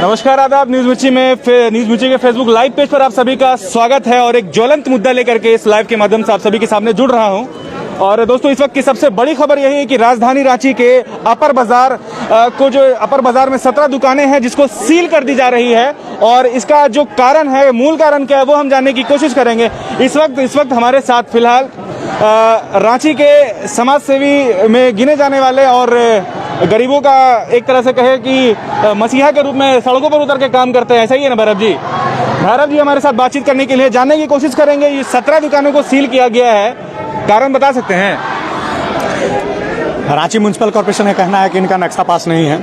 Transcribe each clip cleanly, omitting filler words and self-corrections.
नमस्कार, आदाब। न्यूज मिर्ची के फेसबुक लाइव पेज पर आप सभी का स्वागत है और एक ज्वलंत मुद्दा लेकर के इस लाइव के माध्यम से आप सभी के सामने जुड़ रहा हूं। और दोस्तों, इस वक्त की सबसे बड़ी खबर यही है कि राजधानी रांची के अपर बाजार में 17 दुकानें हैं जिसको सील कर दी जा रही है। और इसका जो कारण है, मूल कारण क्या है, वो हम जानने की कोशिश करेंगे। इस वक्त हमारे साथ फिलहाल रांची के समाज सेवी में गिने जाने वाले और गरीबों का एक तरह से कहे कि मसीहा के रूप में सड़कों पर उतर के काम करते हैं, ऐसा ही है ना भैरव जी? भैरव जी हमारे साथ बातचीत करने के लिए जानने की कोशिश करेंगे। ये 17 दुकानों को सील किया गया है, कारण बता सकते हैं? रांची म्युनिसिपल कॉर्पोरेशन का कहना है कि इनका नक्शा पास नहीं है,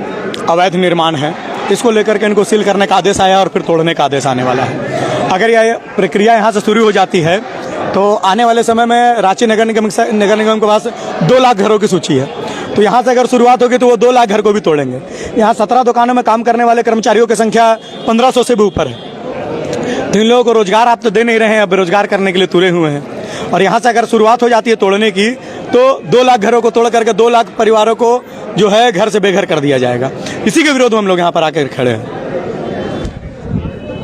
अवैध निर्माण है। इसको लेकर के इनको सील करने का आदेश आया और फिर तोड़ने का आदेश आने वाला है। अगर यह प्रक्रिया यहाँ से शुरू हो जाती है तो आने वाले समय में रांची नगर निगम के पास 2 लाख घरों की सूची है। तो यहाँ से अगर शुरुआत होगी तो वो 2 लाख घर को भी तोड़ेंगे। यहाँ 17 दुकानों में काम करने वाले कर्मचारियों की संख्या 1500 से भी ऊपर है। तो इन लोगों को रोजगार आप तो दे नहीं रहे हैं, अब बेरोजगार करने के लिए तुले हुए हैं। और यहाँ से अगर शुरुआत हो जाती है तोड़ने की तो 2 लाख घरों को तोड़ करके 2 लाख परिवारों को जो है घर से बेघर कर दिया जाएगा। इसी के विरोध में हम लोग यहाँ पर आकर खड़े हैं।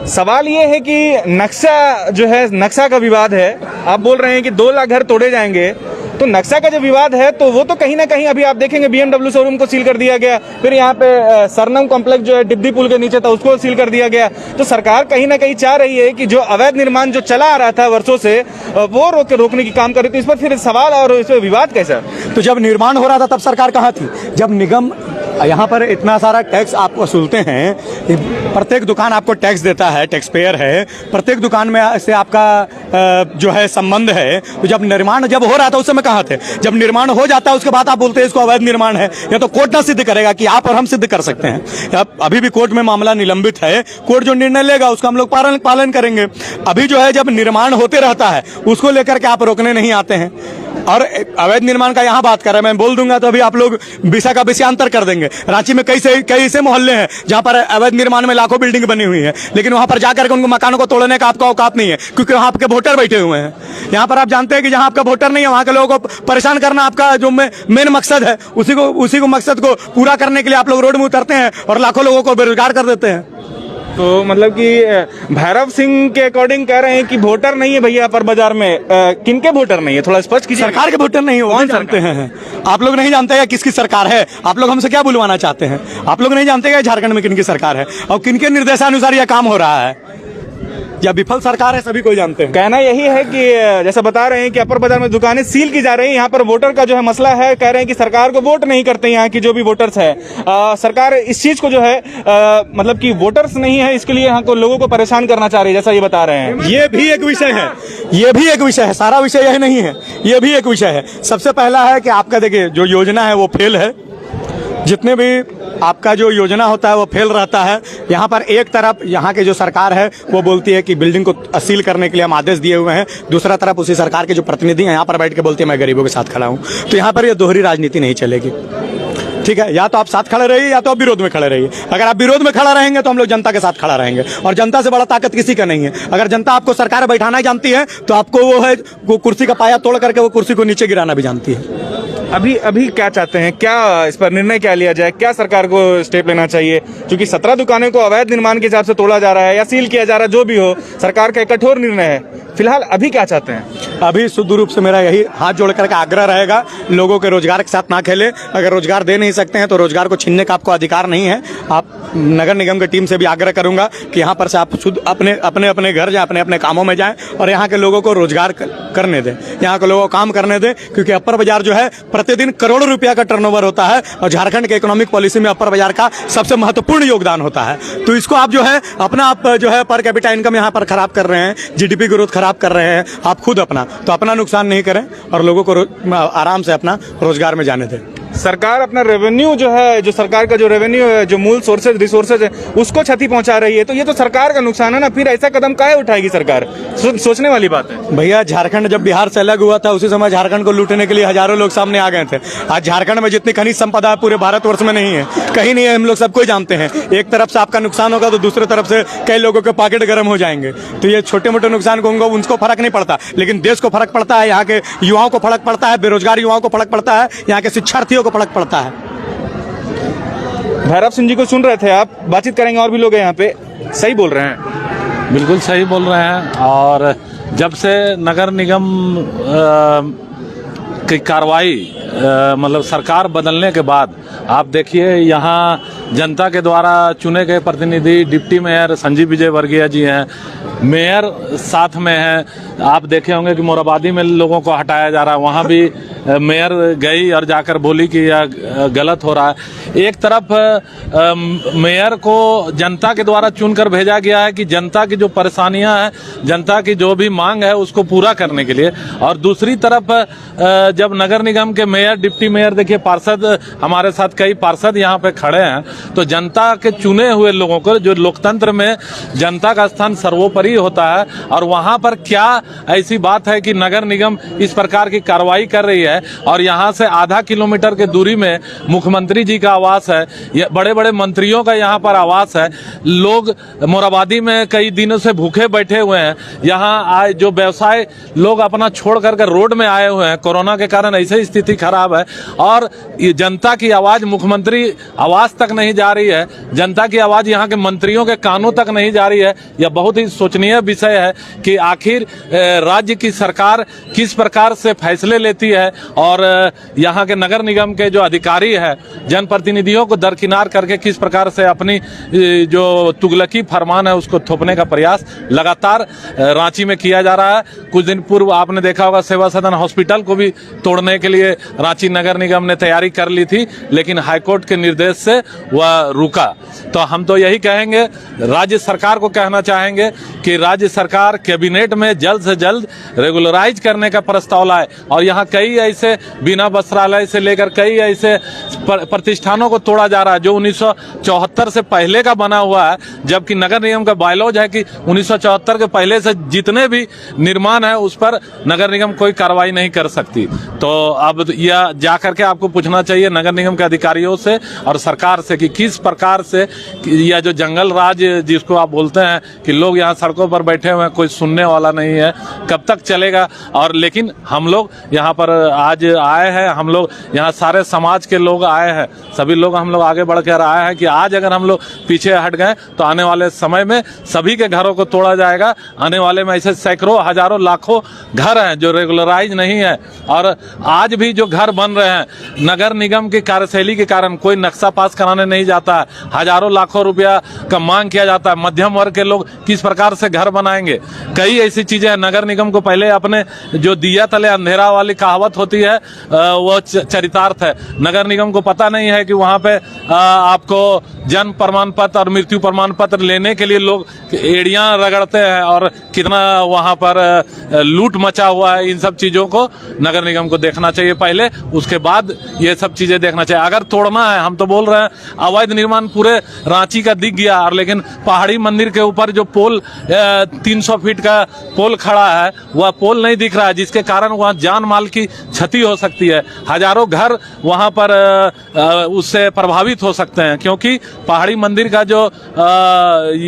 सवाल ये है कि नक्शा का विवाद है। आप बोल रहे हैं कि 2 लाख घर तोड़े जाएंगे, तो नक्शा का जो विवाद है तो वो तो कहीं ना कहीं अभी आप देखेंगे BMW शोरूम को सील कर दिया गया, फिर यहाँ पे सरनम कॉम्प्लेक्स जो है डिब्बी पुल के नीचे था उसको सील कर दिया गया। तो सरकार कहीं ना कहीं चाह रही है कि जो अवैध निर्माण जो चला आ रहा था वर्षों से वो रोकने की काम कर रही थी। इस पर फिर सवाल और इस पर विवाद कैसा? तो जब निर्माण हो रहा था तब सरकार कहाँ थी? जब निगम यहाँ पर इतना सारा टैक्स आप वसूलते हैं, प्रत्येक दुकान आपको टैक्स देता है, टैक्स पेयर है, प्रत्येक दुकान में से आपका जो है संबंध है। तो जब निर्माण जब हो रहा था उस समय कहाँ थे? जब निर्माण हो जाता है उसके बाद आप बोलते हैं इसको अवैध निर्माण है। या तो कोर्ट ना सिद्ध करेगा कि आप और हम सिद्ध कर सकते हैं। अभी भी कोर्ट में मामला निलंबित है, कोर्ट जो निर्णय लेगा उसका हम लोग पालन करेंगे। अभी जो है जब निर्माण होते रहता है उसको लेकर के आप रोकने नहीं आते हैं। और अवैध निर्माण का यहाँ बात कर रहे हैं, मैं बोल दूंगा तो अभी आप लोग विषय का विषयांतर कर देंगे। रांची में कई ऐसे मोहल्ले हैं जहाँ पर अवैध निर्माण में लाखों बिल्डिंग बनी हुई है, लेकिन वहाँ पर जाकर के उनको मकानों को तोड़ने का आपका औकात नहीं है, क्योंकि वहाँ आपके वोटर बैठे हुए हैं। यहाँ पर आप जानते हैं कि जहाँ आपका वोटर नहीं है वहाँ के लोगों को परेशान करना आपका जो मेन मकसद है, उसी को मकसद को पूरा करने के लिए आप लोग रोड में उतरते हैं और लाखों लोगों को बेरोजगार कर देते हैं। तो मतलब कि भैरव सिंह के अकॉर्डिंग कह रहे हैं कि वोटर नहीं है भैया अपर बाजार में। किनके वोटर नहीं है, थोड़ा स्पष्ट कीजिए। सरकार के वोटर नहीं है, कौन जानते हैं? आप लोग नहीं जानते हैं किसकी सरकार है? आप लोग हमसे क्या बुलवाना चाहते हैं? आप लोग नहीं जानते हैं झारखंड में किनकी सरकार है और किनके निर्देशानुसार यह काम हो रहा है? या विफल सरकार है, सभी कोई जानते हैं। कहना यही है कि जैसा बता रहे हैं कि अपर बाजार में दुकानें सील की जा रही हैं। यहाँ पर वोटर का जो है मसला है, कह रहे हैं कि सरकार को वोट नहीं करते यहाँ की जो भी वोटर्स है। सरकार इस चीज को जो है मतलब कि वोटर्स नहीं है, इसके लिए यहाँ को लोगों को परेशान करना चाह रही है, जैसा ये बता रहे हैं। ये भी एक विषय है, सारा विषय यही नहीं है, ये भी एक विषय है। सबसे पहला है कि आपका देखिए जो योजना है वो फेल है। जितने भी आपका जो योजना होता है वो फेल रहता है। यहाँ पर एक तरफ यहाँ की जो सरकार है वो बोलती है कि बिल्डिंग को सील करने के लिए हम आदेश दिए हुए हैं, दूसरा तरफ उसी सरकार के जो प्रतिनिधि हैं यहाँ पर बैठ के बोलते हैं मैं गरीबों के साथ खड़ा हूँ। तो यहाँ पर ये दोहरी राजनीति नहीं चलेगी, ठीक है? या तो आप साथ खड़े रहिए या तो आप विरोध में खड़े रहिए। अगर आप विरोध में खड़ा रहेंगे तो हम लोग जनता के साथ खड़ा रहेंगे, और जनता से बड़ा ताकत किसी का नहीं है। अगर जनता आपको सरकार बैठाना ही जानती है तो आपको वो कुर्सी का पाया तोड़ करके वो कुर्सी को नीचे गिराना भी जानती है। अभी क्या चाहते हैं, क्या इस पर निर्णय क्या लिया जाए, क्या सरकार को स्टेप लेना चाहिए? क्योंकि 17 दुकानों को अवैध निर्माण के हिसाब से तोड़ा जा रहा है या सील किया जा रहा है, जो भी हो सरकार का एक कठोर निर्णय है। फिलहाल अभी क्या चाहते हैं? अभी शुद्ध रूप से मेरा यही हाथ जोड़कर का आग्रह रहेगा, लोगों के रोजगार के साथ ना खेले। अगर रोजगार दे नहीं सकते हैं तो रोजगार को छीनने का आपको अधिकार नहीं है। आप नगर निगम की टीम से भी आग्रह करूंगा कि यहाँ पर से आप शुद्ध अपने घर जाए, अपने कामों में जाएं और यहाँ के लोगों को रोजगार करने दें, यहाँ के लोगों को काम करने दें। क्योंकि अपर बाजार जो है प्रतिदिन करोड़ों रुपया का टर्नओवर होता है और झारखंड के इकोनॉमिक पॉलिसी में अपर बाजार का सबसे महत्वपूर्ण योगदान होता है। तो इसको आप जो है अपना जो है पर कैपिटा इनकम यहाँ पर खराब कर रहे हैं, GDP ग्रोथ खराब कर रहे हैं आप खुद अपना नुकसान नहीं करें और लोगों को आराम से अपना रोजगार में जाने दें। सरकार अपना रेवेन्यू जो है, जो सरकार का जो रेवेन्यू है, जो मूल रिसोर्सेज है, उसको क्षति पहुंचा रही है। तो ये तो सरकार का नुकसान है ना, फिर ऐसा कदम काहे उठाएगी सरकार? सोचने वाली बात है भैया। झारखंड जब बिहार से अलग हुआ था उसी समय झारखंड को लूटने के लिए हजारों लोग सामने आ गए थे। आज झारखंड में जितनी खनिज संपदा है पूरे भारतवर्ष में नहीं है, कहीं नहीं है, हम लोग सबको जानते हैं। एक तरफ से आपका नुकसान होगा तो दूसरी तरफ से कई लोगों के पॉकेट गर्म हो जाएंगे। तो ये छोटे मोटे नुकसान को उनको फर्क नहीं पड़ता, लेकिन देश को फर्क पड़ता है, यहाँ के युवाओं को फर्क पड़ता है, बेरोजगार युवाओं को फर्क पड़ता है, यहाँ के शिक्षार्थियों को फर्क पड़ता है। भैरव सिंह जी को सुन रहे थे आप, बातचीत करेंगे, और भी लोग हैं यहाँ पे, सही बोल रहे हैं। बिल्कुल सही बोल रहे हैं। और जब से नगर निगम की कार्रवाई मतलब सरकार बदलने के बाद आप देखिए यहाँ जनता के द्वारा चुने गए प्रतिनिधि डिप्टी मेयर संजीव विजय वर्गीय जी हैं, मेयर साथ में हैं। आप देखे होंगे कि मोराबादी में लोगों को हटाया जा रहा है, वहाँ भी मेयर गई और जाकर बोली कि यह गलत हो रहा है। एक तरफ मेयर को जनता के द्वारा चुनकर भेजा गया है कि जनता की जो परेशानियां हैं, जनता की जो भी मांग है उसको पूरा करने के लिए, और दूसरी तरफ जब नगर निगम के मेयर डिप्टी मेयर, देखिए पार्षद, हमारे साथ कई पार्षद यहाँ पे खड़े हैं, तो जनता के चुने हुए लोगों को, जो लोकतंत्र में जनता का स्थान सर्वोपरि होता है, और वहाँ पर क्या ऐसी बात है कि नगर निगम इस प्रकार की कार्रवाई कर रही है। और यहाँ से आधा किलोमीटर की दूरी में मुख्यमंत्री जी का आवास है, बड़े बड़े मंत्रियों का यहाँ पर आवास है। लोग मोराबादी में कई दिनों से भूखे बैठे हुए हैं, यहाँ आए जो व्यवसाय लोग अपना छोड़ करके रोड में आए हुए हैं, कोरोना के कारण ऐसे स्थिति खराब है, और ये जनता की आवाज मुख्यमंत्री आवास तक नहीं जा रही है, जनता की आवाज यहाँ के मंत्रियों के कानों तक नहीं जा रही है। यह बहुत ही शोचनीय विषय है कि आखिर राज्य की सरकार किस प्रकार से फैसले लेती है, और यहाँ के नगर निगम के जो अधिकारी है जनप्रतिनिधियों को दरकिनार करके किस प्रकार से अपनी जो तुगलकी फरमान है उसको थोपने का प्रयास लगातार रांची में किया जा रहा है। कुछ दिन पूर्व आपने देखा होगा सेवा सदन हॉस्पिटल को भी तोड़ने के लिए रांची नगर निगम ने तैयारी कर ली थी, लेकिन हाईकोर्ट के निर्देश से वह रुका। तो हम तो यही कहेंगे, राज्य सरकार को कहना चाहेंगे कि राज्य सरकार कैबिनेट में जल्द से जल्द रेगुलराइज करने का प्रस्ताव लाए, और यहाँ कई ऐसे बिना वस्त्रालय से लेकर कई ऐसे प्रतिष्ठानों को तोड़ा जा रहा है जो 1974 से पहले का बना हुआ है, जबकि नगर निगम का बायलॉज है कि 1974 के पहले से जितने भी निर्माण है उस पर नगर निगम कोई कार्रवाई नहीं कर सकती। तो अब यह जाकर के आपको पूछना चाहिए नगर निगम के अधिकारियों से और सरकार से कि किस प्रकार से यह जो जंगल राज जिसको आप बोलते हैं कि लोग यहाँ सड़कों पर बैठे हुए हैं, कोई सुनने वाला नहीं है, कब तक चलेगा। और लेकिन हम लोग यहाँ पर आज आए हैं, हम लोग यहाँ सारे समाज के लोग आए हैं, सभी लोग हम लोग आगे बढ़कर आए हैं कि आज अगर हम लोग पीछे हट गए तो आने वाले समय में सभी के घरों को तोड़ा जाएगा। आने वाले में ऐसे सैकड़ों हजारों लाखों घर हैं जो रेगुलराइज नहीं है, और आज भी जो घर बन रहे हैं नगर निगम की कार्यशैली के कारण कोई नक्शा पास कराने नहीं जाता है, हजारों लाखों रुपया का मांग किया जाता है। मध्यम वर्ग के लोग किस प्रकार से घर बनाएंगे, कई ऐसी चीजें हैं। नगर निगम को पहले अपने जो दिया तले अंधेरा वाली कहावत होती है वो चरितार्थ है। नगर निगम को पता नहीं है कि वहाँ पे आपको जन्म प्रमाण पत्र और मृत्यु प्रमाण पत्र लेने के लिए लोग एड़ियां रगड़ते हैं, और कितना वहाँ पर लूट मचा हुआ है। इन सब चीजों को नगर निगम को देखना चाहिए पहले, उसके बाद ये सब चीजें देखना चाहिए। अगर तोड़ना है, हम तो बोल रहे हैं अवैध निर्माण पूरे रांची का दिख गया, और लेकिन पहाड़ी मंदिर के ऊपर जो पोल 300 फीट का पोल खड़ा है वह पोल नहीं दिख रहा है, जिसके कारण वहाँ जान माल की क्षति हो सकती है। हजारों घर वहाँ पर उससे प्रभावित हो सकते हैं, क्योंकि पहाड़ी मंदिर का जो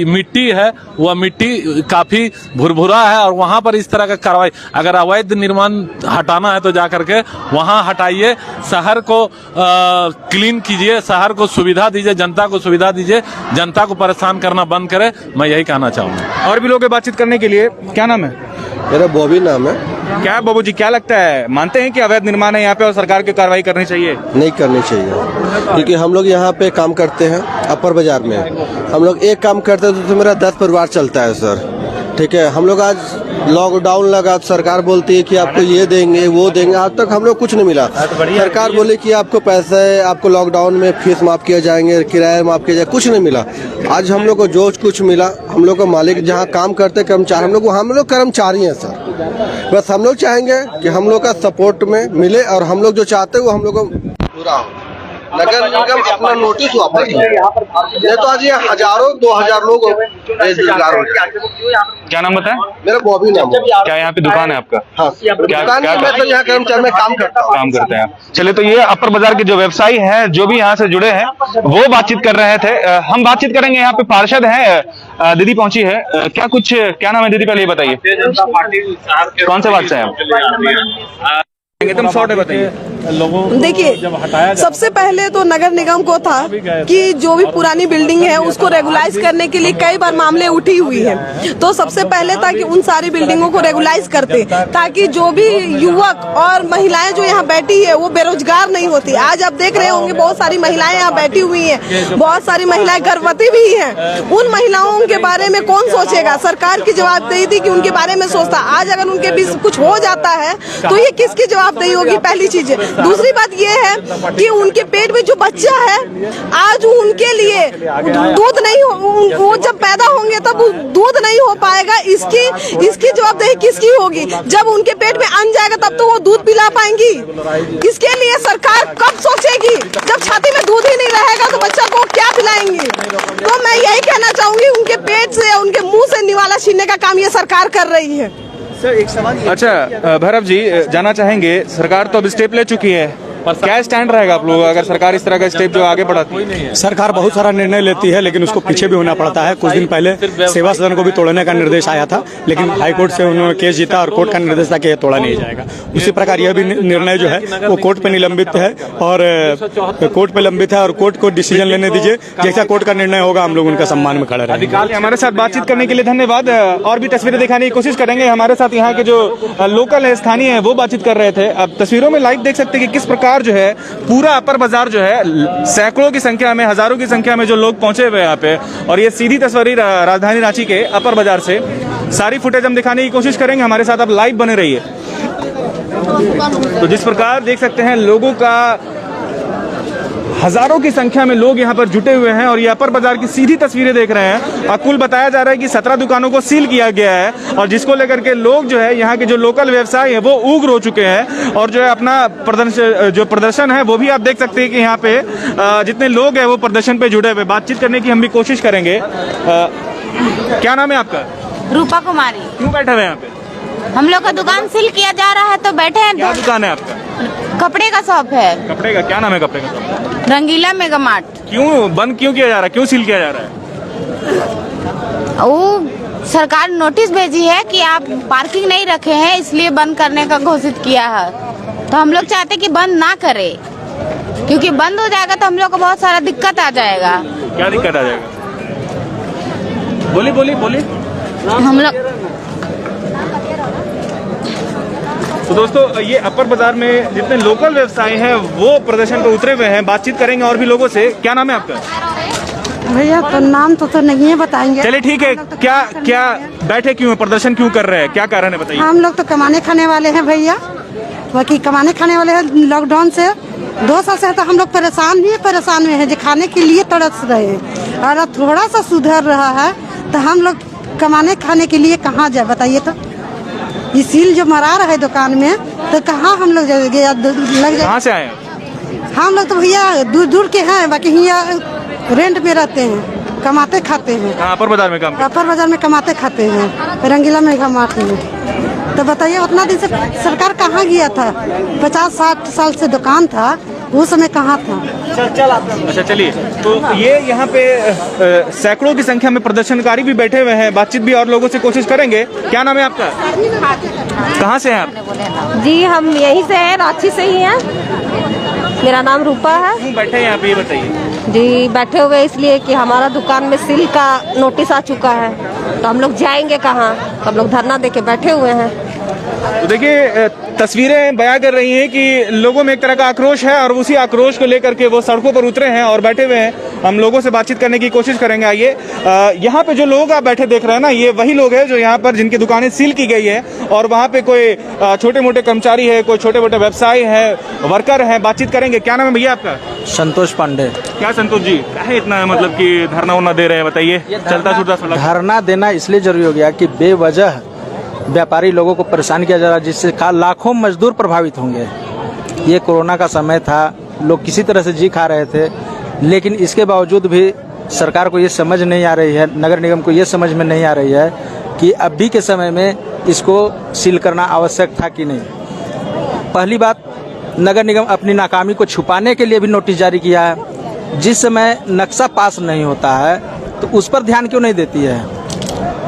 मिट्टी है वह मिट्टी काफी भुरभुरा है, और वहाँ पर इस तरह का कार्रवाई, अगर अवैध निर्माण हटाना है तो जाकर के वहाँ हटाइए, शहर को क्लीन कीजिए, शहर को सुविधा दीजिए, जनता को सुविधा दीजिए, जनता को परेशान करना बंद करें। मैं यही कहना चाहूँगा। और भी लोग बातचीत करने के लिए, क्या नाम है? मेरा बॉबी नाम है। क्या बाबू जी, क्या लगता है, मानते हैं कि अवैध निर्माण है यहाँ पे और सरकार की कार्रवाई करनी चाहिए? नहीं करनी चाहिए, क्योंकि हम लोग यहाँ पे काम करते हैं अपर बाजार में। हम लोग एक काम करते हैं तो मेरा 10 परिवार चलता है सर, ठीक है। हम लोग आज लॉकडाउन लगा, सरकार बोलती है कि आपको ये देंगे वो देंगे, आज तक हम लोग कुछ नहीं मिला। सरकार बोली कि आपको पैसे, आपको लॉकडाउन में फीस माफ किया जाएंगे, किराया माफ किया जाएगा, कुछ नहीं मिला। आज हम लोग को जो कुछ मिला, हम लोग को मालिक जहाँ काम करते कर्मचारी, हम लोग कर्मचारी हैं सर। बस हम लोग चाहेंगे कि हम लोग का सपोर्ट में मिले, और हम लोग जो चाहते हैं वो हम लोग को पूरा हो। नगर निगम अपना नोटिस वापस ले, नहीं तो आज ये हजारों 2000 लोग बेरोजगार हो जाए। क्या नाम बताएं? मेरा बॉबी नाम है। क्या यहाँ पे दुकान है आपका? हाँ, दुकान में मैं तो यहाँ कर्मचारी में काम करते हैं। चलिए, तो ये अपर बाजार के जो व्यवसायी हैं जो भी यहाँ से जुड़े हैं वो बातचीत कर रहे थे। हम बातचीत करेंगे, यहाँ पे पार्षद है, दीदी पहुंची है। क्या नाम है दीदी, पहले ये बताइए कौन से बात से हैं आप? एकदम शॉर्ट है, बताइए। लोगों को देखिए, जब हटाया जाए, सबसे पहले तो नगर निगम को था कि जो भी पुरानी बिल्डिंग है उसको रेगुलाइज करने के लिए कई बार मामले उठी हुई है। तो सबसे पहले था कि उन सारी बिल्डिंगों को रेगुलाइज करते, ताकि जो भी युवक और महिलाएं जो यहाँ बैठी है वो बेरोजगार नहीं होती। आज आप देख रहे होंगे बहुत सारी महिलाएं यहाँ बैठी हुई हैं, बहुत सारी महिलाएं गर्भवती भी हैं। उन महिलाओं के बारे में कौन सोचेगा? सरकार की जवाबदेही थी कि उनके बारे में सोचता। आज अगर उनके बीच कुछ हो जाता है तो ये किसकी जवाबदेही होगी? पहली चीज। दूसरी बात ये है कि उनके पेट में जो बच्चा है, आज उनके लिए दूध नहीं हो, वो जब पैदा होंगे तब दूध नहीं हो पाएगा। इसकी जवाबदेही किसकी होगी? जब उनके पेट में अन्न जाएगा तब तो वो दूध पिला पाएंगी। इसके लिए सरकार कब सोचेगी? जब छाती में दूध ही नहीं रहेगा तो बच्चा को क्या पिलाएंगी? तो मैं यही कहना चाहूंगी, उनके पेट से, उनके मुंह से निवाला छीनने का काम ये सरकार कर रही है। अच्छा भैरव जी, जाना चाहेंगे, सरकार तो अब स्टेप ले चुकी है, क्या स्टैंड रहेगा आप लोग अगर सरकार इस तरह का स्टेप जो आगे बढ़ाती है? सरकार बहुत सारा निर्णय लेती है लेकिन उसको पीछे भी होना पड़ता है। कुछ दिन पहले सेवा सदन को भी तोड़ने का निर्देश आया था, लेकिन हाईकोर्ट से उन्होंने केस जीता और कोर्ट का निर्देश था कि यह तोड़ा नहीं जाएगा। उसी प्रकार यह भी निर्णय जो है वो कोर्ट पे निलंबित है और कोर्ट पे लंबित है और कोर्ट को डिसीजन लेने दीजिए। जैसा कोर्ट का निर्णय होगा हम लोग उनका सम्मान में खड़े रहेंगे। हमारे साथ बातचीत करने के लिए धन्यवाद। और भी तस्वीरें दिखाने की कोशिश करेंगे। हमारे साथ यहाँ के जो लोकल है, स्थानीय है, वो बातचीत कर रहे थे। अब तस्वीरों में लाइव देख सकते हैं कि किस प्रकार जो है पूरा अपर बाजार जो है, सैकड़ों की संख्या में, हजारों की संख्या में जो लोग पहुंचे हुए यहाँ पे। और ये सीधी तस्वीर राजधानी रांची के अपर बाजार से, सारी फुटेज हम दिखाने की कोशिश करेंगे। हमारे साथ आप लाइव बने रहिए। तो जिस प्रकार देख सकते हैं लोगों का, हजारों की संख्या में लोग यहाँ पर जुटे हुए हैं और ये अपर बाजार की सीधी तस्वीरें देख रहे हैं। और कुल बताया जा रहा है कि 17 दुकानों को सील किया गया है और जिसको लेकर के लोग जो है, यहाँ के जो लोकल व्यवसाय है वो उग्र हो चुके हैं। और जो है अपना प्रदर्शन है वो भी आप देख सकते हैं कि यहाँ पे जितने लोग हैं वो प्रदर्शन पे जुड़े हुए। बातचीत करने की हम भी कोशिश करेंगे। क्या नाम है आपका? रूपा कुमारी। क्यों बैठे हुए हैं यहाँ पे? हम लोग का दुकान सील किया जा रहा है तो बैठे हैं। क्या दुकान है आपका? कपड़े का शॉप है। कपड़े का क्या नाम है? कपड़े का शॉप रंगीला मेगा मार्ट। क्यों बंद क्यों किया जा रहा है? क्यों सील किया जा रहा है? वो सरकार नोटिस भेजी है कि आप पार्किंग नहीं रखे हैं इसलिए बंद करने का घोषित किया है। तो हम लोग चाहते कि बंद ना करे, क्योंकि बंद हो जाएगा तो हम लोग को बहुत सारा दिक्कत आ जाएगा। क्या दिक्कत आ जाएगा? बोलिए। हम लोग तो दोस्तों, ये अपर बाजार में जितने लोकल व्यवसायी हैं वो प्रदर्शन पे उतरे हुए हैं। बातचीत करेंगे और भी लोगों से। क्या नाम है आपका? भैया तो नाम तो नहीं है, बताएंगे। चलिए ठीक है। क्या बैठे क्यों हैं? प्रदर्शन क्यों कर रहे हैं? क्या कारण है बताइए। हम लोग तो कमाने खाने वाले हैं भैया, बाकी कमाने खाने वाले हैं। लॉकडाउन से 2 साल से तो हम लोग परेशान में है, जो खाने के लिए तरस रहे हैं। और अब थोड़ा सा सुधर रहा है तो हम लोग कमाने खाने के लिए कहाँ जाए बताइए? तो ये सील जो मरा रहा है दुकान में तो कहाँ हम लोग लग जाए? कहाँ से आए? हम लोग तो भैया दूर के हैं, बाकी यहाँ रेंट में रहते हैं, कमाते खाते हैं। अपर बाजार में काम? अपर बाजार में कमाते खाते हैं, रंगीला मेगा मार्ट में। तो बताइए उतना दिन से सरकार कहाँ गया था? 50-60 साल से दुकान था, उस समय कहाँ था? अच्छा चलिए। तो ये यहाँ पे सैकड़ों की संख्या में प्रदर्शनकारी भी बैठे हुए हैं। बातचीत भी और लोगों से कोशिश करेंगे। क्या नाम है आपका? कहाँ से हैं आप? जी हम यहीं से हैं, रांची से ही हैं। मेरा नाम रूपा है। क्यों बैठे हैं यहाँ पे ये बताइए। जी बैठे हुए इसलिए कि हमारा दुकान में सील का नोटिस आ चुका है, तो हम लोग जाएंगे कहाँ? हम लोग धरना देके बैठे हुए हैं। तो देखिए, तस्वीरें बयां कर रही हैं कि लोगों में एक तरह का आक्रोश है और उसी आक्रोश को लेकर के वो सड़कों पर उतरे हैं और बैठे हुए हैं। हम लोगों से बातचीत करने की कोशिश करेंगे। आइए, यहाँ पे जो लोग आप बैठे देख रहे हैं ना, ये वही लोग हैं जो यहाँ पर जिनकी दुकानें सील की गई है और वहाँ पे कोई छोटे मोटे कर्मचारी है, कोई छोटे मोटे व्यवसायी है, वर्कर हैं। बातचीत करेंगे। क्या नाम है भैया आपका? संतोष पांडे। क्या संतोष जी, क्या है इतना मतलब कि धरना उरना दे रहे हैं? बताइए। चलता छूटता सड़क धरना देना इसलिए जरूरी हो गया कि बेवजह व्यापारी लोगों को परेशान किया जा रहा है, जिससे लाखों मजदूर प्रभावित होंगे। ये कोरोना का समय था, लोग किसी तरह से जी खा रहे थे, लेकिन इसके बावजूद भी सरकार को ये समझ नहीं आ रही है, नगर निगम को ये समझ में नहीं आ रही है कि अभी के समय में इसको सील करना आवश्यक था कि नहीं। पहली बात, नगर निगम अपनी नाकामी को छुपाने के लिए भी नोटिस जारी किया है। जिस समय नक्शा पास नहीं होता है तो उस पर ध्यान क्यों नहीं देती है?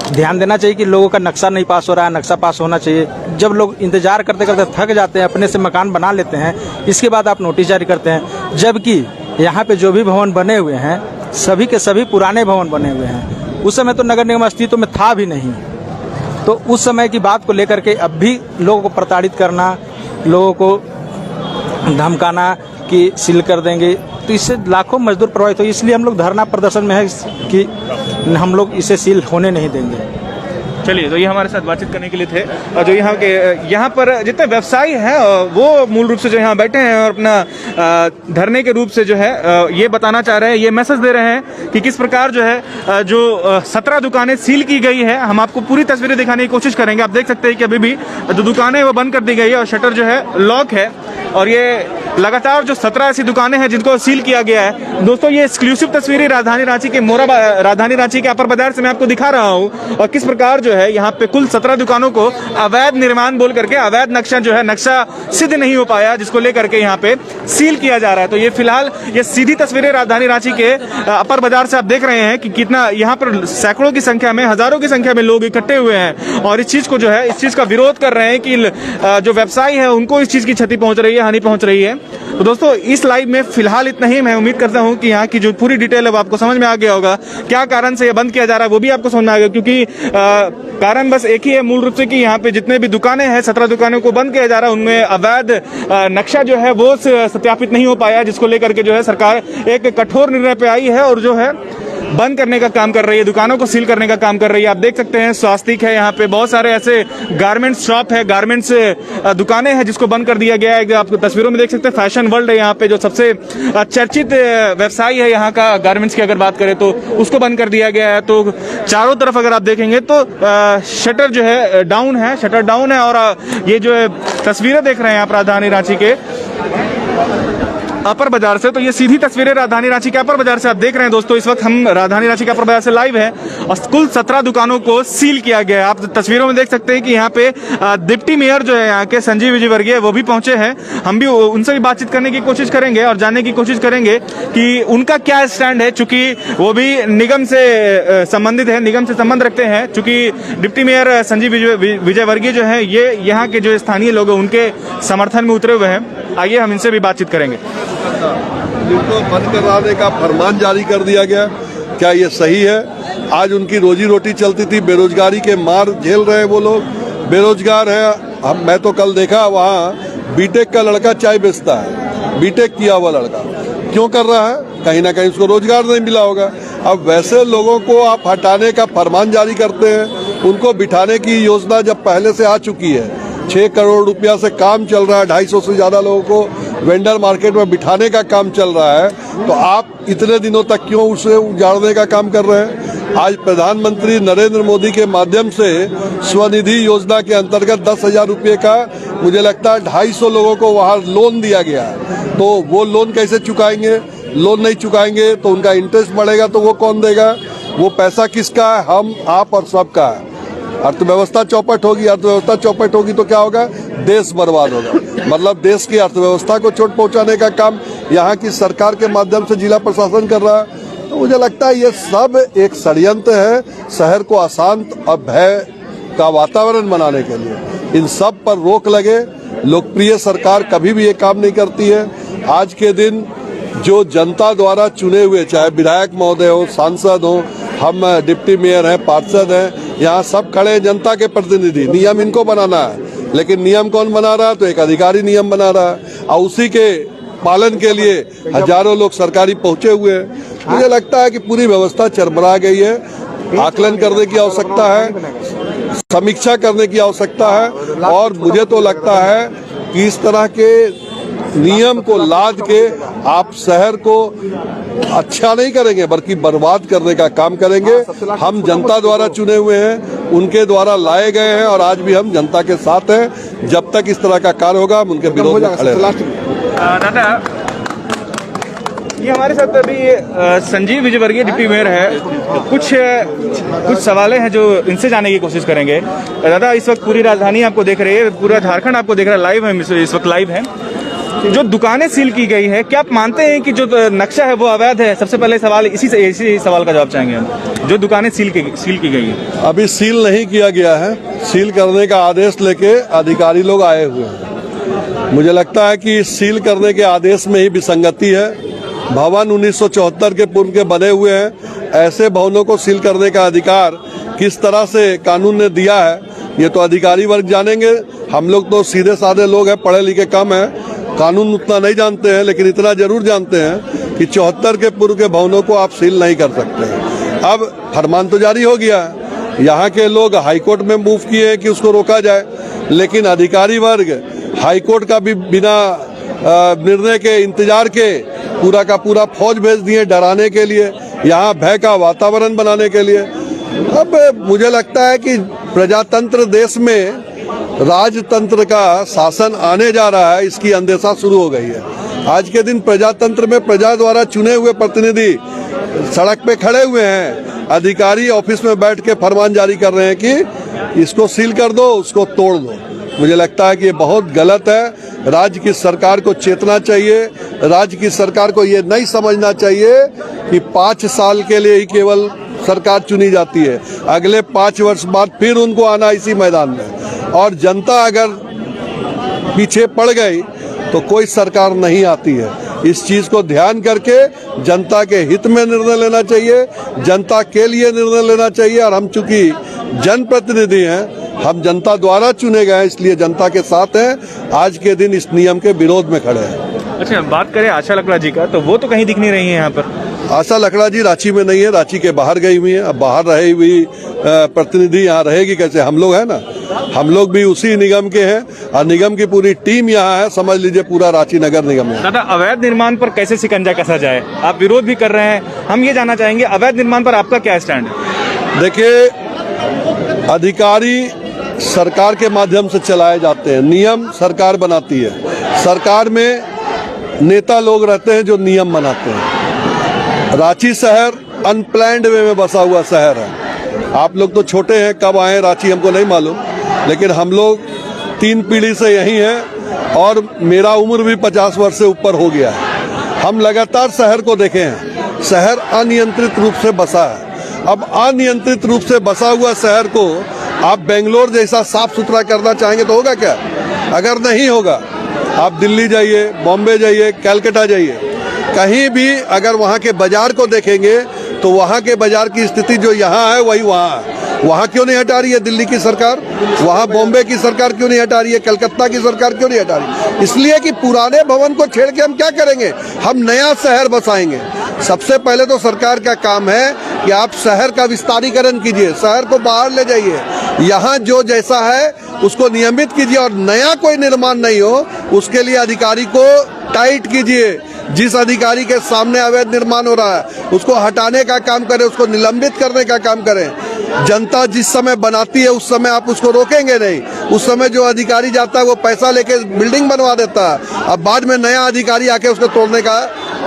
ध्यान देना चाहिए कि लोगों का नक्शा नहीं पास हो रहा है, नक्शा पास होना चाहिए। जब लोग इंतजार करते करते थक जाते हैं, अपने से मकान बना लेते हैं, इसके बाद आप नोटिस जारी करते हैं। जबकि यहाँ पे जो भी भवन बने हुए हैं सभी के सभी पुराने भवन बने हुए हैं। उस समय तो नगर निगम अस्तित्व में था भी नहीं, तो उस समय की बात को लेकर के अब भी लोगों को प्रताड़ित करना, लोगों को धमकाना कि सील कर देंगे, तो इससे लाखों मजदूर प्रभावित हो। इसलिए हम लोग धरना प्रदर्शन में है कि हम लोग इसे सील होने नहीं देंगे। चलिए, तो ये हमारे साथ बातचीत करने के लिए थे। और जो यहाँ पर जितने व्यवसायी हैं वो मूल रूप से जो यहाँ बैठे हैं और अपना धरने के रूप से जो है ये बताना चाह रहे हैं, ये मैसेज दे रहे हैं कि किस प्रकार जो है जो 17 दुकानें सील की गई है। हम आपको पूरी तस्वीरें दिखाने की कोशिश करेंगे। आप देख सकते हैं कि अभी भी जो दुकानें वो बंद कर दी गई है और शटर जो है लॉक है। और ये लगातार जो 17 ऐसी दुकानें हैं जिनको सील किया गया है। दोस्तों, ये एक्सक्लूसिव तस्वीरें राजधानी रांची के राजधानी रांची के अपर बाजार से मैं आपको दिखा रहा हूँ। और किस प्रकार जो है यहाँ पे कुल 17 दुकानों को अवैध निर्माण बोल करके, अवैध नक्शा जो है, नक्शा सिद्ध नहीं हो पाया, जिसको लेकर के यहाँ पे सील किया जा रहा है। तो ये फिलहाल ये सीधी तस्वीरें राजधानी रांची के अपर बाजार से आप देख रहे हैं कि कितना यहाँ पर सैकड़ों की संख्या में, हजारों की संख्या में लोग इकट्ठे हुए हैं और इस चीज को जो है, इस चीज का विरोध कर रहे हैं कि जो व्यवसायी है उनको इस चीज की क्षति पहुंच रही है, हानि पहुंच रही है। तो दोस्तों, इस लाइव में फिलहाल इतना ही। मैं उम्मीद करता हूं कि यहाँ की जो पूरी डिटेल है वो आपको समझ में आ गया होगा। क्या कारण से ये बंद किया जा रहा है वो भी आपको समझ में आ गया, क्योंकि कारण बस एक ही है मूल रूप से कि यहाँ पे जितने भी दुकानें हैं, 17 दुकानों को बंद किया जा रहा है, उनमें अवैध नक्शा जो है वो सत्यापित नहीं हो पाया, जिसको लेकर के जो है सरकार एक कठोर निर्णय पे आई है और जो है बंद करने का काम कर रही है, दुकानों को सील करने का काम कर रही है। आप देख सकते हैं स्वास्तिक है, यहाँ पे बहुत सारे ऐसे गारमेंट्स शॉप है, गारमेंट्स दुकानें हैं जिसको बंद कर दिया गया है। आप तस्वीरों में देख सकते हैं फैशन वर्ल्ड है यहाँ पे, जो सबसे चर्चित व्यवसायी है यहाँ का गारमेंट्स की अगर बात करें तो उसको बंद कर दिया गया है। तो चारों तरफ अगर आप देखेंगे तो शटर जो है डाउन है, शटर डाउन है। और ये जो है तस्वीरें देख रहे हैं आप राजधानी रांची के अपर बाजार से, तो ये सीधी तस्वीरें राजधानी रांची के अपर बाजार से आप देख रहे हैं। दोस्तों, इस वक्त हम राजधानी रांची के अपर बाजार से लाइव है और कुल 17 दुकानों को सील किया गया है। आप तस्वीरों में देख सकते हैं कि यहाँ पे डिप्टी मेयर जो है यहाँ के संजीव विजयवर्गीय वो भी पहुंचे हैं। हम भी उनसे भी बातचीत करने की कोशिश करेंगे और जानने की कोशिश करेंगे कि उनका क्या स्टैंड है, चूंकि वो भी निगम से संबंधित है, निगम से संबंध रखते हैं। चूंकि डिप्टी मेयर संजीव विजयवर्गीय जो है ये यहाँ के जो स्थानीय लोग हैं उनके समर्थन में उतरे हुए हैं। आइए हम इनसे भी बातचीत करेंगे। जिनको बंद कराने का फरमान जारी कर दिया गया, क्या ये सही है? आज उनकी रोजी रोटी चलती थी, बेरोजगारी के मार झेल रहे हैं वो लोग, बेरोजगार है। मैं तो कल देखा वहाँ बीटेक का लड़का चाय बेचता है, बीटेक किया हुआ लड़का क्यों कर रहा है? कहीं ना कहीं उसको रोजगार नहीं मिला होगा। अब वैसे लोगों को आप हटाने का फरमान जारी करते हैं, उनको बिठाने की योजना जब पहले से आ चुकी है, 6 करोड़ रुपया से काम चल रहा है, 250 से ज़्यादा लोगों को वेंडर मार्केट में बिठाने का काम चल रहा है, तो आप इतने दिनों तक क्यों उसे उजाड़ने का काम कर रहे हैं? आज प्रधानमंत्री नरेंद्र मोदी के माध्यम से स्वनिधि योजना के अंतर्गत 10,000 रुपये का मुझे लगता है 250 लोगों को वहाँ लोन दिया गया है। तो वो लोन कैसे चुकाएंगे? लोन नहीं चुकाएंगे तो उनका इंटरेस्ट बढ़ेगा, तो वो कौन देगा? वो पैसा किसका है? हम, आप और सबका है। अर्थव्यवस्था चौपट होगी, अर्थव्यवस्था चौपट होगी तो क्या होगा? देश बर्बाद होगा। मतलब देश की अर्थव्यवस्था को चोट पहुंचाने का काम यहाँ की सरकार के माध्यम से जिला प्रशासन कर रहा है। तो मुझे लगता है ये सब एक षड्यंत्र है शहर को अशांत और भय का वातावरण बनाने के लिए। इन सब पर रोक लगे। लोकप्रिय सरकार कभी भी ये काम नहीं करती है। आज के दिन जो जनता द्वारा चुने हुए, चाहे विधायक महोदय हो, सांसद हो, हम डिप्टी मेयर हैं, पार्षद हैं, यहाँ सब खड़े हैं जनता के प्रतिनिधि। नियम इनको बनाना है, लेकिन नियम कौन बना रहा है? तो एक अधिकारी नियम बना रहा है और उसी के पालन के लिए हजारों लोग सरकारी पहुंचे हुए हैं। मुझे लगता है कि पूरी व्यवस्था चरमरा गई है। आकलन करने की आवश्यकता है, समीक्षा करने की आवश्यकता है। और मुझे तो लगता है कि इस तरह के नियम को लाद के आप शहर को अच्छा नहीं करेंगे बल्कि बर्बाद करने का काम करेंगे। हम जनता द्वारा चुने हुए हैं, उनके द्वारा लाए गए हैं और आज भी हम जनता के साथ हैं। जब तक इस तरह का कार्य होगा हम उनके विरोध में खड़े रहेंगे। दादा, ये हमारे साथ अभी संजीव विजयवर्गीय डिप्टी मेयर है। कुछ सवालें हैं जो इनसे जानने की कोशिश करेंगे। दादा, इस वक्त पूरी राजधानी आपको देख रही है, पूरा झारखंड आपको देख रहा है, लाइव है, इस वक्त लाइव है। जो दुकानें सील की गई है, क्या आप मानते हैं कि जो नक्शा है वो अवैध है? सबसे पहले सवाल इसी सवाल का जवाब चाहेंगे हम। जो दुकानें सील की गई है, अभी सील नहीं किया गया है, सील करने का आदेश लेके अधिकारी लोग आए हुए हैं। मुझे लगता है कि सील करने के आदेश में ही विसंगति है। भवन 1974 के पूर्व के बने हुए हैं, ऐसे भवनों को सील करने का अधिकार किस तरह से कानून ने दिया है ये तो अधिकारी वर्ग जानेंगे। हम लोग तो सीधे साधे लोग हैं, पढ़े लिखे कम हैं, कानून उतना नहीं जानते हैं, लेकिन इतना जरूर जानते हैं कि 74 के पूर्व के भवनों को आप सील नहीं कर सकते हैं। अब फरमान तो जारी हो गया है, यहाँ के लोग हाईकोर्ट में मूव किए कि उसको रोका जाए, लेकिन अधिकारी वर्ग हाईकोर्ट का भी बिना निर्णय के इंतजार के पूरा का पूरा फौज भेज दिए डराने के लिए, यहाँ भय का वातावरण बनाने के लिए। अब मुझे लगता है कि प्रजातंत्र देश में राजतंत्र का शासन आने जा रहा है, इसकी अंदेशा शुरू हो गई है। आज के दिन प्रजातंत्र में प्रजा द्वारा चुने हुए प्रतिनिधि सड़क पे खड़े हुए हैं, अधिकारी ऑफिस में बैठ के फरमान जारी कर रहे हैं कि इसको सील कर दो, उसको तोड़ दो। मुझे लगता है कि ये बहुत गलत है। राज्य की सरकार को चेतना चाहिए, राज्य की सरकार को ये नहीं समझना चाहिए कि 5 साल के लिए ही केवल सरकार चुनी जाती है, अगले 5 वर्ष बाद फिर उनको आना इसी मैदान में, और जनता अगर पीछे पड़ गई तो कोई सरकार नहीं आती है। इस चीज को ध्यान करके जनता के हित में निर्णय लेना चाहिए, जनता के लिए निर्णय लेना चाहिए। और हम चूंकि जनप्रतिनिधि हैं, हम जनता द्वारा चुने गए हैं, इसलिए जनता के साथ हैं, आज के दिन इस नियम के विरोध में खड़े हैं। अच्छा, बात करें आशा लकड़ा जी का, तो वो तो कहीं दिख नहीं रही है यहाँ पर। आशा लकड़ा जी रांची में नहीं है, रांची के बाहर गई हुई है। अब बाहर रही हुई प्रतिनिधि यहाँ रहेगी कैसे? हम लोग हैं ना, हम लोग भी उसी निगम के हैं और निगम की पूरी टीम यहाँ है, समझ लीजिए पूरा रांची नगर निगम है। दादा, अवैध निर्माण पर कैसे शिकंजा कसा जाए? आप विरोध भी कर रहे हैं, हम ये जानना चाहेंगे अवैध निर्माण पर आपका क्या स्टैंड है? देखिए, अधिकारी सरकार के माध्यम से चलाए जाते हैं, नियम सरकार बनाती है, सरकार में नेता लोग रहते हैं जो नियम बनाते हैं। रांची शहर अनप्लैन्ड वे में बसा हुआ शहर है। आप लोग तो छोटे हैं, कब आए रांची हमको नहीं मालूम, लेकिन हम लोग 3 पीढ़ी से यहीं हैं और मेरा उम्र भी 50 वर्ष से ऊपर हो गया है। हम लगातार शहर को देखे हैं, शहर अनियंत्रित रूप से बसा है। अब अनियंत्रित रूप से बसा हुआ शहर को आप बेंगलोर जैसा साफ सुथरा करना चाहेंगे तो होगा क्या? अगर नहीं होगा, आप दिल्ली जाइए, बॉम्बे जाइए, कलकत्ता जाइए, कहीं भी अगर वहाँ के बाजार को देखेंगे तो वहाँ के बाजार की स्थिति जो यहाँ है वही वहाँ है। वहाँ क्यों नहीं हटा रही है दिल्ली की सरकार? वहाँ बॉम्बे की सरकार क्यों नहीं हटा रही है? कलकत्ता की सरकार क्यों नहीं हटा रही? इसलिए कि पुराने भवन को छेड़ के हम क्या करेंगे? हम नया शहर बसाएंगे। सबसे पहले तो सरकार का काम है कि आप शहर का विस्तारीकरण कीजिए, शहर को बाहर ले जाइए, यहाँ जो जैसा है उसको नियमित कीजिए और नया कोई निर्माण नहीं हो उसके लिए अधिकारी को टाइट कीजिए। जिस अधिकारी के सामने अवैध निर्माण हो रहा है उसको हटाने का काम करें, उसको निलंबित करने का काम करें। जनता जिस समय बनाती है उस समय आप उसको रोकेंगे नहीं, उस समय जो अधिकारी जाता है वो पैसा लेके बिल्डिंग बनवा देता है, अब बाद में नया अधिकारी आके उसको तोड़ने का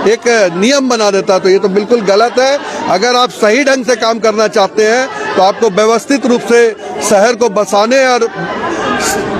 एक नियम बना देता है। तो ये तो बिल्कुल गलत है। अगर आप सही ढंग से काम करना चाहते हैं तो आपको व्यवस्थित रूप से शहर को बसाने और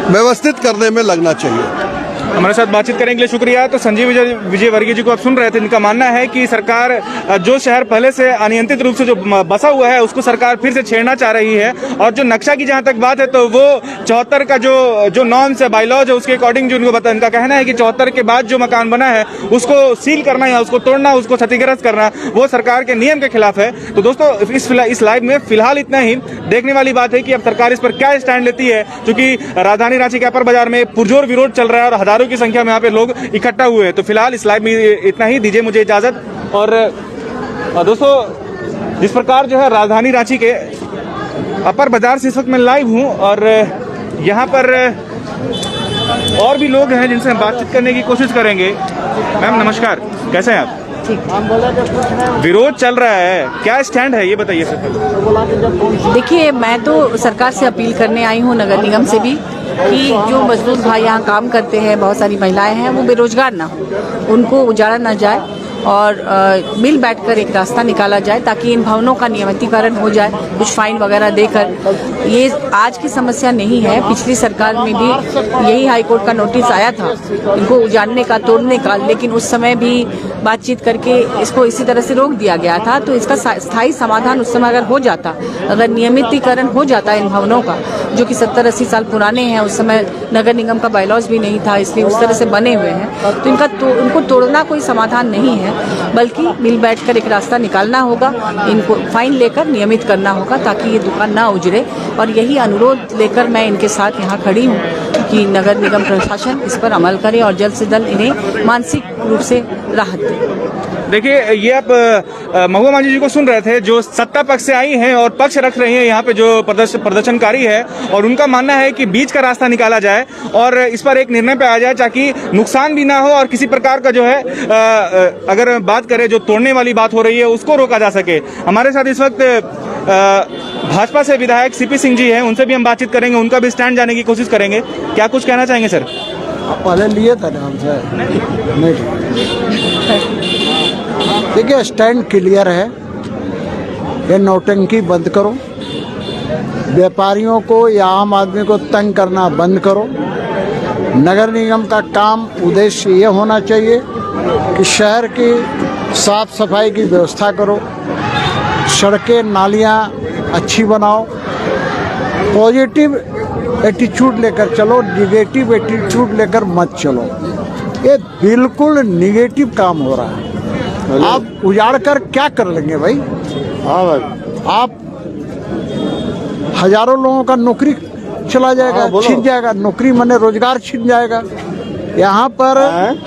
व्यवस्थित करने में लगना चाहिए। हमारे साथ बातचीत करने के लिए शुक्रिया। तो संजीव विजय वर्गीय जी को आप सुन रहे थे, इनका मानना है कि सरकार जो शहर पहले से अनियंत्रित रूप से जो बसा हुआ है उसको सरकार फिर से छेड़ना चाह रही है। और जो नक्शा की जहां तक बात है तो वो 74 का जो नॉर्म्स है, बायलॉज है, उसके अकॉर्डिंग जो इनका कहना है कि 74 के बाद जो मकान बना है उसको सील करना या उसको तोड़ना, उसको क्षतिग्रस्त करना, वो सरकार के नियम के खिलाफ है। तो दोस्तों, इस लाइव में फिलहाल इतना ही। देखने वाली बात है कि अब सरकार इस पर क्या स्टैंड लेती है, क्योंकि राजधानी रांची के अपर बाजार में पुरजोर विरोध चल रहा है और हजारों की संख्या में यहाँ पे लोग इकट्ठा हुए हैं। तो फिलहाल इस लाइव में इतना ही, दीजिए मुझे इजाजत। और दोस्तों, जिस प्रकार जो है राजधानी रांची के अपर बाजार से इस वक्त मैं लाइव हूँ और यहाँ पर और भी लोग हैं जिनसे हम बातचीत करने की कोशिश करेंगे। मैम नमस्कार, कैसे हैं आप? विरोध चल रहा है, क्या स्टैंड है ये बताइए सर। देखिए, मैं तो सरकार से अपील करने आई हूँ, नगर निगम से भी, कि जो मजदूर भाई यहाँ काम करते हैं, बहुत सारी महिलाएं हैं, वो बेरोजगार ना हो, उनको उजाड़ा ना जाए। और मिल बैठकर एक रास्ता निकाला जाए ताकि इन भवनों का नियमितीकरण हो जाए, कुछ फाइन वगैरह देकर। ये आज की समस्या नहीं है, पिछली सरकार में भी यही हाईकोर्ट का नोटिस आया था इनको उजाड़ने का, तोड़ने का, लेकिन उस समय भी बातचीत करके इसको इसी तरह से रोक दिया गया था। तो इसका स्थायी समाधान उस समय अगर हो जाता, अगर नियमितीकरण हो जाता इन भवनों का, जो कि 70-80 साल पुराने हैं, उस समय नगर निगम का बायलॉज भी नहीं था, इसलिए उस तरह से बने हुए हैं, तो उनको तोड़ना कोई समाधान नहीं है, बल्कि मिल बैठकर एक रास्ता निकालना होगा, इनको फाइन लेकर नियमित करना होगा ताकि ये दुकान ना उजड़े। और यही अनुरोध लेकर मैं इनके साथ यहाँ खड़ी हूँ कि नगर निगम प्रशासन इस पर अमल करे और जल्द से जल्द इन्हें मानसिक रूप से राहत दे। देखिए, ये आप महुआ मांझी जी को सुन रहे थे, जो सत्ता पक्ष से आई हैं और पक्ष रख रही हैं यहाँ पे जो प्रदर्शनकारी है, और उनका मानना है कि बीच का रास्ता निकाला जाए और इस पर एक निर्णय पे आ जाए ताकि नुकसान भी ना हो और किसी प्रकार का जो है अगर बात करें जो तोड़ने वाली बात हो रही है उसको रोका जा सके। हमारे साथ इस वक्त भाजपा से विधायक सीपी सिंह जी हैं, उनसे भी हम बातचीत करेंगे, उनका भी स्टैंड जाने की कोशिश करेंगे। क्या कुछ कहना चाहेंगे सर? पहले लिए था ना हमसे, नहीं देखिए स्टैंड क्लियर है, ये नौटंकी बंद करो, व्यापारियों को या आम आदमी को तंग करना बंद करो। नगर निगम का काम उद्देश्य ये होना चाहिए कि शहर की साफ सफाई की व्यवस्था करो, सड़कें नालियाँ अच्छी बनाओ, पॉजिटिव एटीट्यूड लेकर चलो, निगेटिव एटीट्यूड लेकर मत चलो। ये बिल्कुल निगेटिव काम हो रहा है। आप उजाड़ कर क्या कर लेंगे भाई? हाँ भाई, आप हजारों लोगों का नौकरी चला जाएगा, छिन जाएगा, नौकरी माने रोजगार छिन जाएगा। यहाँ पर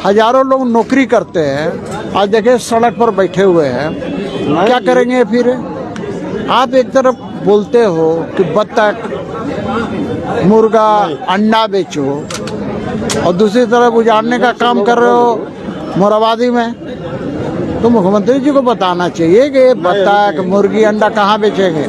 हजारों लोग नौकरी करते हैं, आज देखिए सड़क पर बैठे हुए हैं, क्या करेंगे फिर? आप एक तरफ बोलते हो कि बत्तख, मुर्गा, अंडा बेचो और दूसरी तरफ उजाड़ने का काम कर रहे हो मोराबादी में। तो मुख्यमंत्री जी को बताना चाहिए कि बत्तख, मुर्गी, अंडा कहाँ बेचेंगे।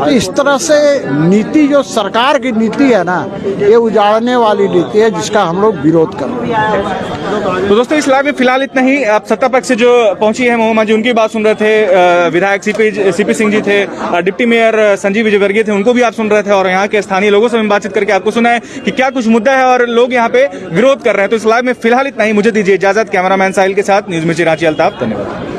इस तरह से नीति, जो सरकार की नीति है ना, ये उजाड़ने वाली नीति है जिसका हम लोग विरोध कर रहे हैं। तो दोस्तों, इस लाइव में फिलहाल इतना ही। आप सत्ता पक्ष से जो पहुंची है महुआ मांझी, उनकी बात सुन रहे थे, विधायक सीपी सिंह जी थे, डिप्टी मेयर संजीव विजयवर्गीय थे, उनको भी आप सुन रहे थे, और यहाँ के स्थानीय लोगों से भी बातचीत करके आपको सुना है कि क्या कुछ मुद्दा है और लोग यहाँ पे विरोध कर रहे हैं। तो इस लाइव में फिलहाल इतना ही, मुझे दीजिए इजाजत। कैमरामैन साहिल के साथ न्यूज मिर्ची रांची, अल्ताफ, धन्यवाद।